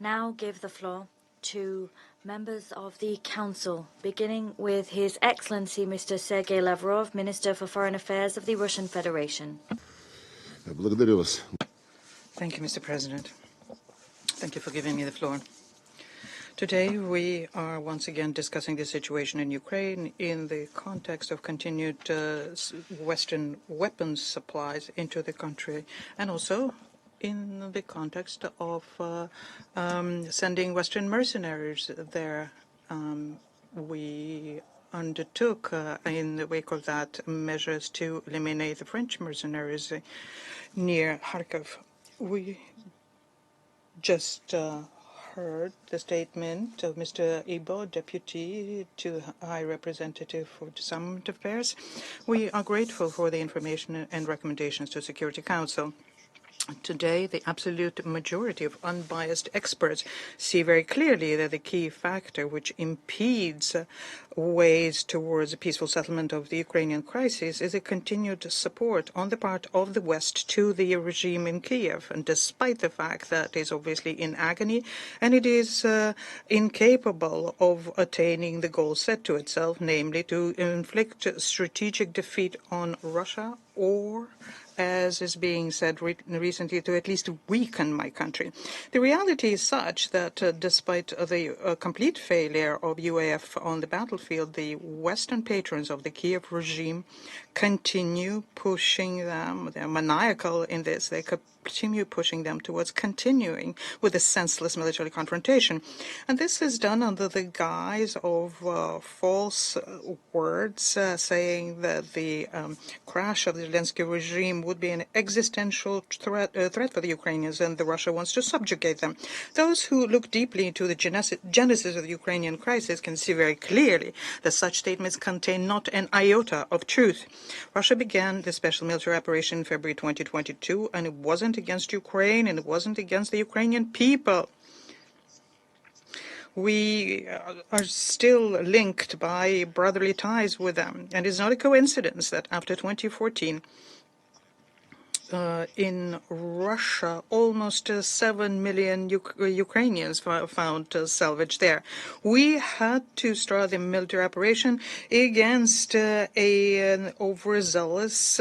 now give the floor to members of the Council, beginning with His Excellency Mr. Sergey Lavrov, Minister for Foreign Affairs of the Russian Federation. Thank you, Mr. President. Thank you for giving me the floor. Today, we are once again discussing the situation in Ukraine in the context of continued Western weapons supplies into the country, and also in the context of sending Western mercenaries there. We undertook, in the wake of that, measures to eliminate the French mercenaries near Kharkov. We just heard the statement of Mr. Ibo, Deputy to High Representative for Disarmament Affairs. We are grateful for the information and recommendations to Security Council. Today, the absolute majority of unbiased experts see very clearly that the key factor which impedes ways towards a peaceful settlement of the Ukrainian crisis is a continued support on the part of the West to the regime in Kiev. And despite the fact that it is obviously in agony and it is incapable of attaining the goal set to itself, namely to inflict strategic defeat on Russia or, as is being said recently, to at least weaken my country. The reality is such that despite the complete failure of UAF on the battlefield, the Western patrons of the Kiev regime continue pushing them. They're maniacal in this. They continue pushing them towards continuing with a senseless military confrontation. And this is done under the guise of false words, saying that the crash of the Zelensky regime would be an existential threat for the Ukrainians and that Russia wants to subjugate them. Those who look deeply into the genesis of the Ukrainian crisis can see very clearly that such statements contain not an iota of truth. Russia began the special military operation in February 2022, and it wasn't against Ukraine and it wasn't against the Ukrainian people. We are still linked by brotherly ties with them, and it's not a coincidence that after 2014, in Russia, almost 7 million Ukrainians found salvage there. We had to start the military operation against an overzealous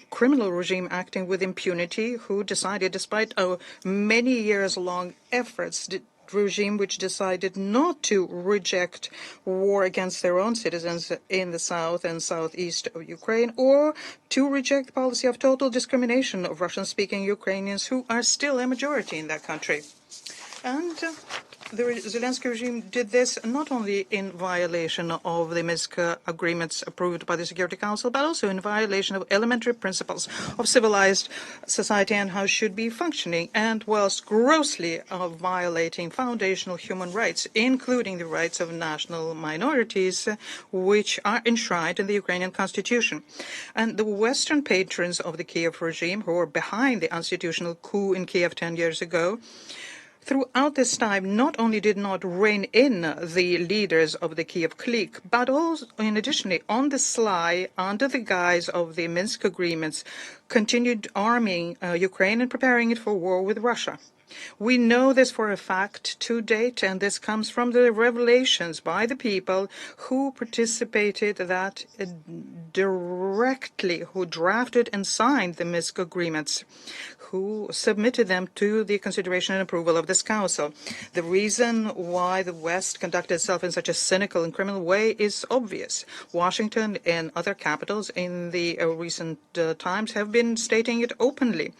criminal regime acting with impunity, who decided, despite many years-long efforts, regime which decided not to reject war against their own citizens in the south and southeast of Ukraine, or to reject the policy of total discrimination of Russian-speaking Ukrainians who are still a majority in that country. And the Zelensky regime did this not only in violation of the Minsk agreements approved by the Security Council, but also in violation of elementary principles of civilized society and how it should be functioning, and whilst grossly violating foundational human rights, including the rights of national minorities, which are enshrined in the Ukrainian constitution. And the Western patrons of the Kiev regime, who were behind the unconstitutional coup in Kiev 10 years ago, throughout this time, not only did not rein in the leaders of the Kiev clique, but also, in addition, on the sly, under the guise of the Minsk agreements, continued arming Ukraine and preparing it for war with Russia. We know this for a fact to date, and this comes from the revelations by the people who participated that directly, who drafted and signed the Minsk agreements, who submitted them to the consideration and approval of this Council. The reason why the West conducted itself in such a cynical and criminal way is obvious. Washington and other capitals in the recent times have been stating it openly.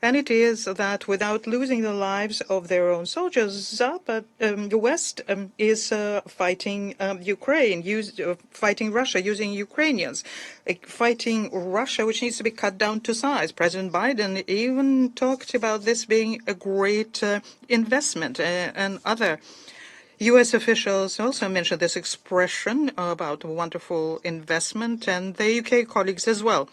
And it is that without losing the lives of their own soldiers, the West is fighting Ukraine, fighting Russia using Ukrainians, fighting Russia, which needs to be cut down to size. President Biden even talked about this being a great investment, and other U.S. officials also mentioned this expression about wonderful investment, and the UK colleagues as well.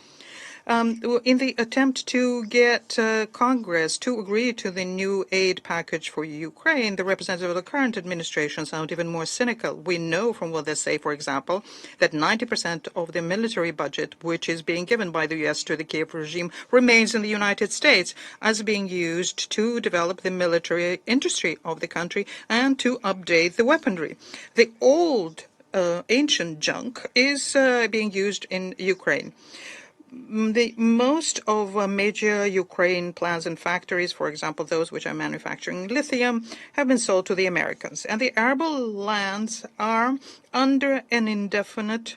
in the attempt to get Congress to agree to the new aid package for Ukraine, the representative of the current administration sound even more cynical. We know from what they say, for example, that 90% of the military budget, which is being given by the U.S. to the Kiev regime, remains in the United States as being used to develop the military industry of the country and to update the weaponry. The old ancient junk is being used in Ukraine. Most of major Ukraine plants and factories, for example, those which are manufacturing lithium, have been sold to the Americans. And the arable lands are under an indefinite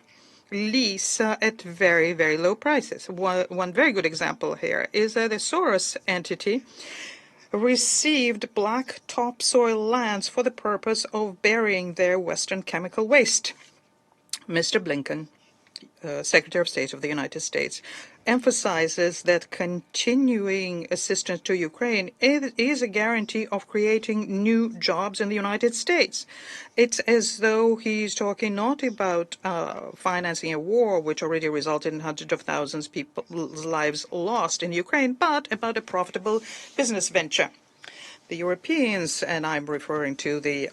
lease at very, very low prices. One very good example here is the Soros entity received black topsoil lands for the purpose of burying their Western chemical waste. Mr. Blinken, Secretary of State of the United States, emphasizes that continuing assistance to Ukraine is a guarantee of creating new jobs in the United States. It's as though he's talking not about financing a war which already resulted in hundreds of thousands of people's lives lost in Ukraine, but about a profitable business venture. The Europeans, and I'm referring to the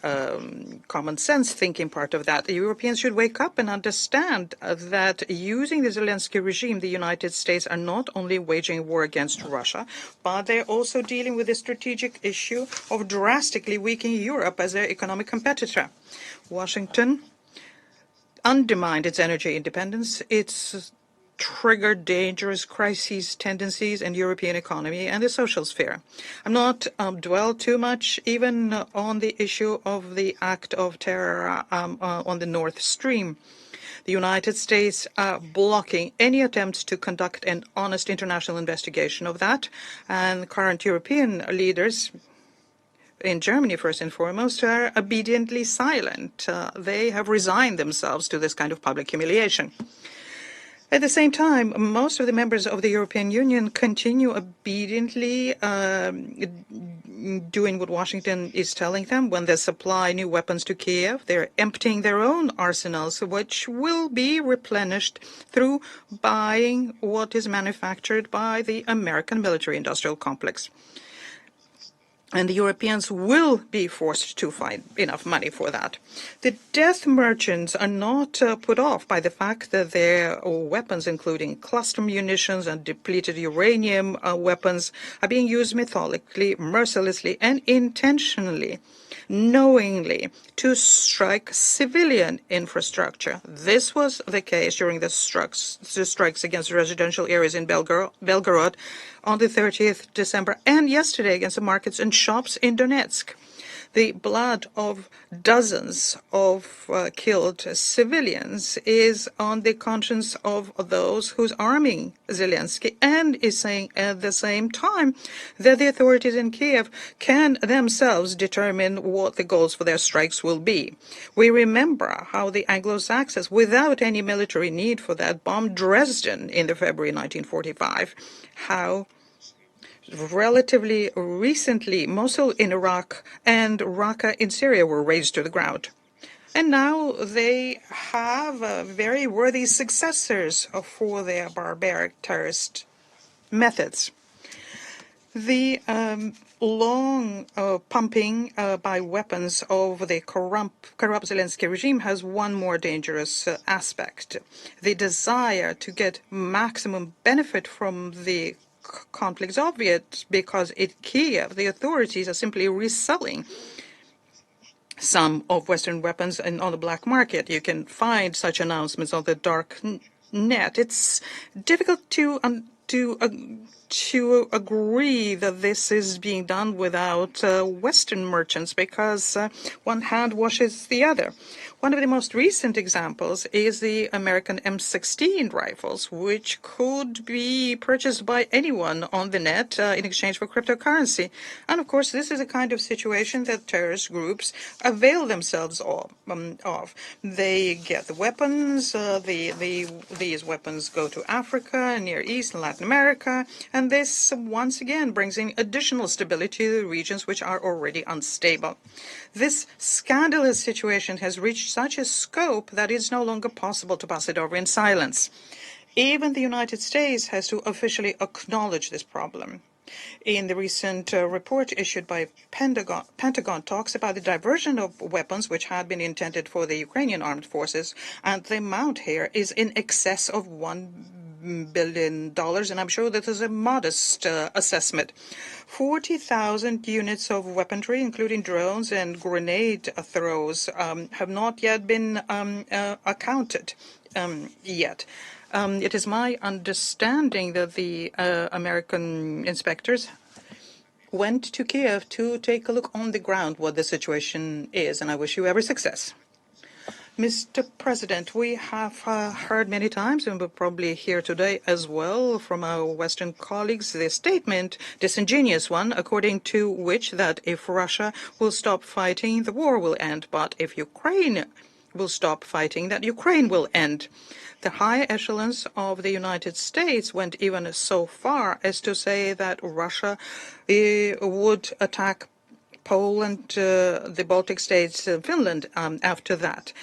common sense thinking part of that, the Europeans should wake up and understand that using the Zelensky regime, the United States are not only waging a war against Russia, but they're also dealing with the strategic issue of drastically weakening Europe as their economic competitor. Washington undermined its energy independence. It's triggered dangerous crises tendencies in European economy and the social sphere. I'm not dwell too much even on the issue of the act of terror on the Nord Stream. The United States are blocking any attempts to conduct an honest international investigation of that, and current European leaders in Germany, first and foremost, are obediently silent. They have resigned themselves to this kind of public humiliation. At the same time, most of the members of the European Union continue obediently doing what Washington is telling them. When they supply new weapons to Kiev, they're emptying their own arsenals, which will be replenished through buying what is manufactured by the American military-industrial complex. And the Europeans will be forced to find enough money for that. The death merchants are not put off by the fact that their weapons, including cluster munitions and depleted uranium weapons, are being used methodically, mercilessly, and intentionally, knowingly, to strike civilian infrastructure. This was the case during the strikes against residential areas in Belgorod on the 30th December, and yesterday against the markets and shops in Donetsk. The blood of dozens of killed civilians is on the conscience of those who's arming Zelensky, and is saying at the same time that the authorities in Kiev can themselves determine what the goals for their strikes will be. We remember how the Anglo-Saxons, without any military need for that, bombed Dresden in the February 1945. How relatively recently, Mosul in Iraq and Raqqa in Syria were razed to the ground. And now they have very worthy successors for their barbaric terrorist methods. The long pumping by weapons of the corrupt Zelensky regime has one more dangerous aspect. The desire to get maximum benefit from the conflict is obvious because in Kiev, the authorities are simply reselling some of Western weapons on the black market. You can find such announcements on the dark net. It's difficult to agree that this is being done without Western merchants because one hand washes the other. One of the most recent examples is the American M16 rifles, which could be purchased by anyone on the net in exchange for cryptocurrency. And of course, this is a kind of situation that terrorist groups avail themselves of. They get the weapons, these weapons go to Africa, Near East, and Latin America, and this once again brings in additional stability to the regions which are already unstable. This scandalous situation has reached such a scope that it's no longer possible to pass it over in silence. Even the United States has to officially acknowledge this problem. In the recent report issued by Pentagon talks about the diversion of weapons which had been intended for the Ukrainian armed forces, and the amount here is in excess of $1 billion, and I'm sure that is a modest assessment. 40,000 units of weaponry, including drones and grenade throws, have not yet been accounted yet. It is my understanding that the American inspectors went to Kiev to take a look on the ground what the situation is, and I wish you every success. Mr. President, we have heard many times, and we'll probably hear today as well from our Western colleagues, the statement, disingenuous one, according to which that if Russia will stop fighting, the war will end, but if Ukraine will stop fighting, that Ukraine will end. The high echelons of the United States went even so far as to say that Russia would attack Poland, the Baltic states, Finland after that.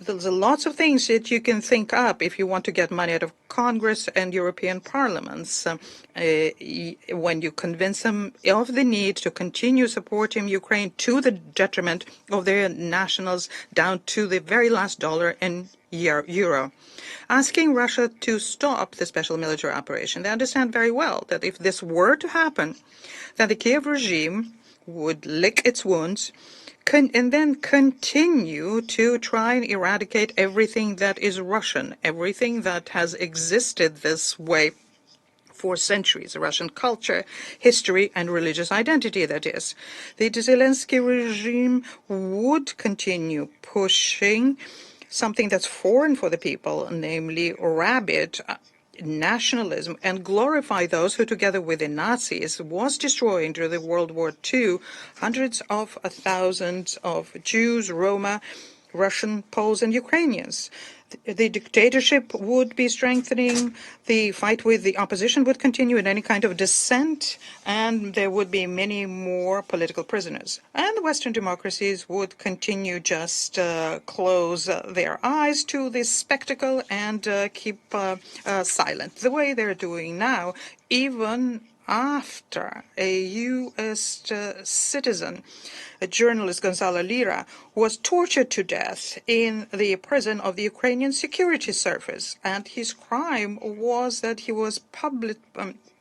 There's lots of things that you can think up if you want to get money out of Congress and European parliaments when you convince them of the need to continue supporting Ukraine to the detriment of their nationals down to the very last dollar and euro. Asking Russia to stop the special military operation, they understand very well that if this were to happen, then the Kiev regime would lick its wounds and then continue to try and eradicate everything that is Russian, everything that has existed this way for centuries, Russian culture, history, and religious identity, that is. The Zelensky regime would continue pushing something that's foreign for the people, namely rabid nationalism, and glorify those who, together with the Nazis, was destroying during the World War II hundreds of thousands of Jews, Roma, Russian, Poles, and Ukrainians. The dictatorship would be strengthening, the fight with the opposition would continue in any kind of dissent, and there would be many more political prisoners. And the Western democracies would continue just close their eyes to this spectacle and keep silent, the way they're doing now, even after a U.S. citizen, a journalist, Gonzalo Lira, was tortured to death in the prison of the Ukrainian Security Service. And his crime was that he was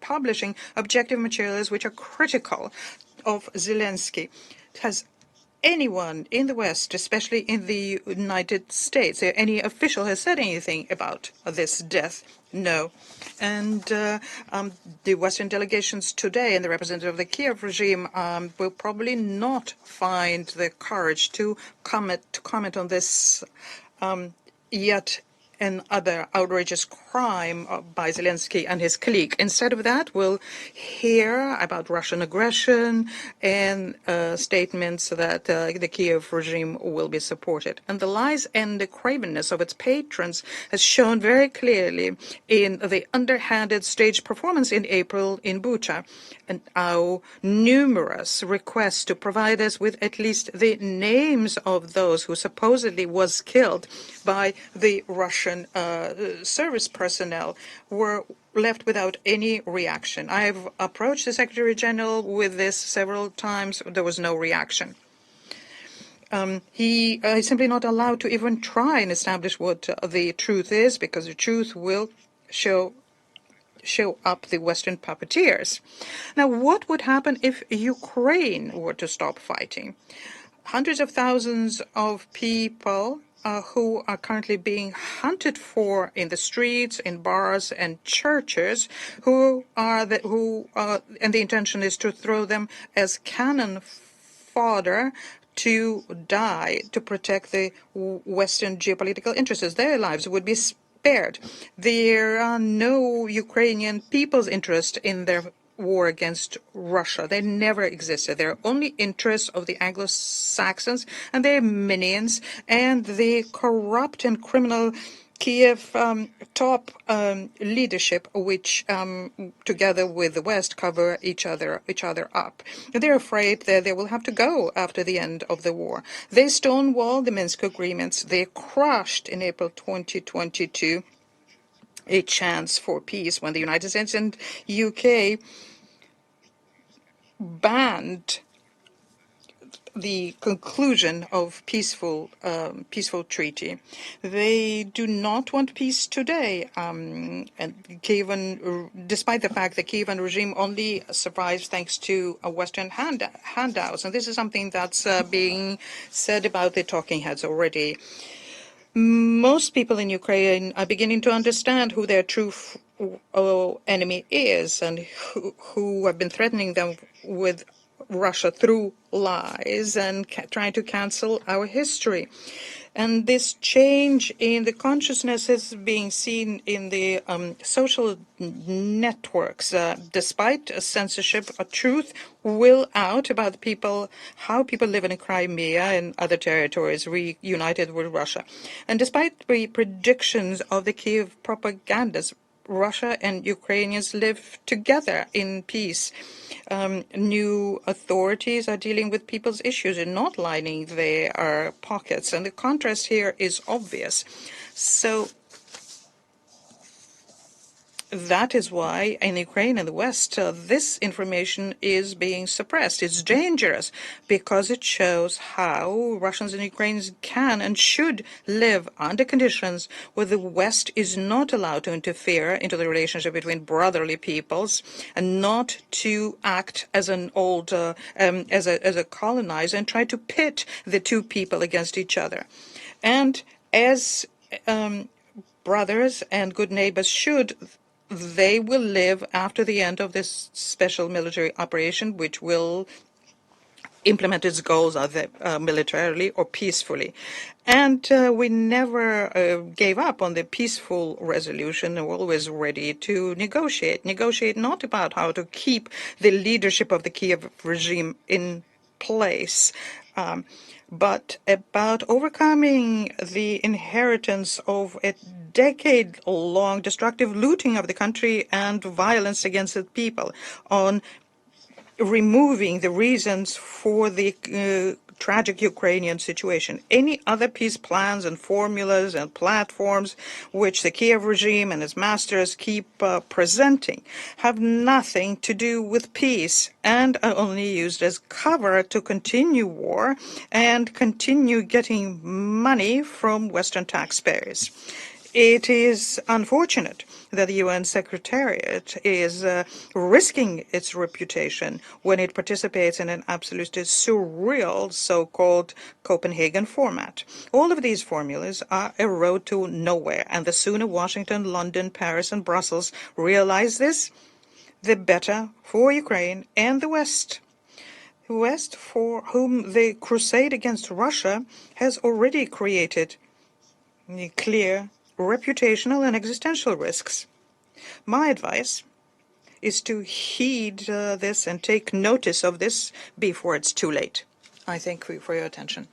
publishing objective materials which are critical of Zelensky. Has anyone in the West, especially in the United States, any official has said anything about this death? No. And the Western delegations today and the representative of the Kiev regime will probably not find the courage to comment on this yet another outrageous crime by Zelensky and his clique. Instead of that, we'll hear about Russian aggression and statements that the Kiev regime will be supported. And the lies and the cravenness of its patrons has shown very clearly in the underhanded stage performance in April in Bucha, and our numerous requests to provide us with at least the names of those who supposedly was killed by the Russian service personnel were left without any reaction. I've approached the Secretary General with this several times. There was no reaction. He is simply not allowed to even try and establish what the truth is, because the truth will show up the Western puppeteers. Now, what would happen if Ukraine were to stop fighting? Hundreds of thousands of people who are currently being hunted for in the streets, in bars and churches, and the intention is to throw them as cannon fodder to die to protect the Western geopolitical interests. Their lives would be spared. There are no Ukrainian people's interest in their war against Russia. They never existed. They're only interests of the Anglo-Saxons and their minions and the corrupt and criminal Kiev top leadership, which together with the West cover each other up. They're afraid that they will have to go after the end of the war. They stonewalled the Minsk agreements. They crushed in April 2022 a chance for peace when the United States and UK banned the conclusion of peaceful treaty. They do not want peace today, and despite the fact the Kievan regime only survives thanks to a Western handouts, and this is something that's being said about the talking heads already. Most people in Ukraine are beginning to understand who their true enemy is and who have been threatening them with Russia through lies and trying to cancel our history. And this change in the consciousness is being seen in the social networks. Despite censorship, a truth will out about people, how people live in Crimea and other territories reunited with Russia. And despite the predictions of the Kiev propagandists, Russia and Ukrainians live together in peace. New authorities are dealing with people's issues and not lining their pockets. And the contrast here is obvious. So that is why in Ukraine and the West, this information is being suppressed. It's dangerous because it shows how Russians and Ukrainians can and should live under conditions where the West is not allowed to interfere into the relationship between brotherly peoples and not to act as an old, as a colonizer and try to pit the two people against each other. And as brothers and good neighbors should, they will live after the end of this special military operation, which will implement its goals either militarily or peacefully. And we never gave up on the peaceful resolution. We're always ready to negotiate. Negotiate not about how to keep the leadership of the Kiev regime in place, but about overcoming the inheritance of a decade-long destructive looting of the country and violence against the people, on removing the reasons for the tragic Ukrainian situation. Any other peace plans and formulas and platforms which the Kiev regime and its masters keep presenting have nothing to do with peace and are only used as cover to continue war and continue getting money from Western taxpayers. It is unfortunate that the UN Secretariat is risking its reputation when it participates in an absolutely surreal so-called Copenhagen format. All of these formulas are a road to nowhere, and the sooner Washington, London, Paris, and Brussels realize this, the better for Ukraine and the West. The West, for whom the crusade against Russia has already created clear reputational and existential risks. My advice is to heed this and take notice of this before it's too late. I thank you for your attention.